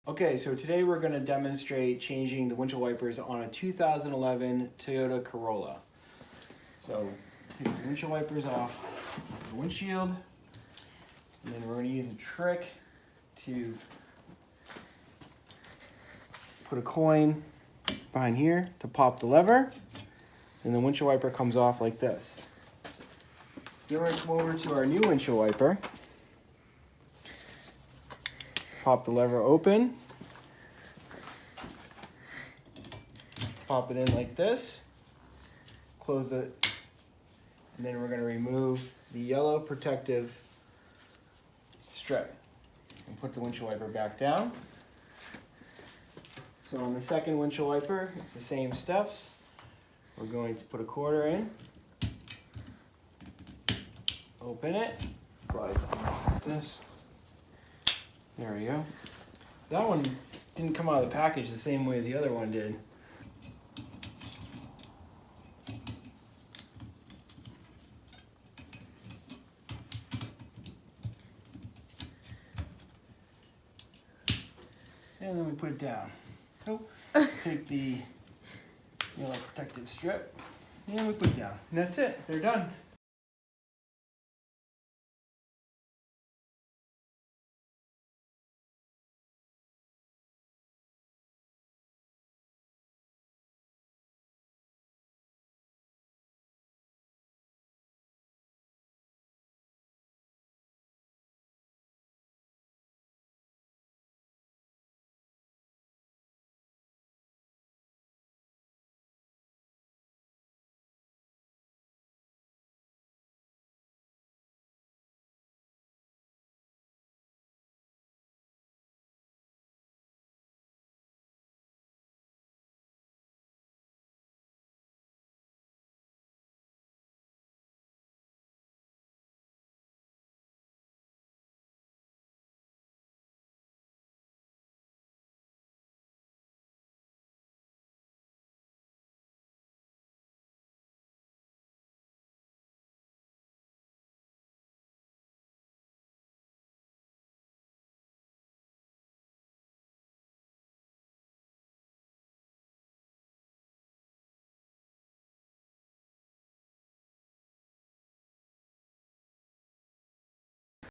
Okay, so today we're going to demonstrate changing the windshield wipers on a 2011 Toyota Corolla. So, take the windshield wipers off the windshield, and then we're going to use a trick to put a coin behind here to pop the lever, and the windshield wiper comes off like this. Then we're going to come over to our new windshield wiper. Pop the lever open, pop it in like this, close it, and then we're going to remove the yellow protective strip and put the windshield wiper back down. So on the second windshield wiper, it's the same steps. We're going to put a quarter in, open it, slide it like this. There we go. That one didn't come out of the package the same way as the other one did. And then we put it down. Oh, take the yellow protective strip and we put it down. And that's it. They're done.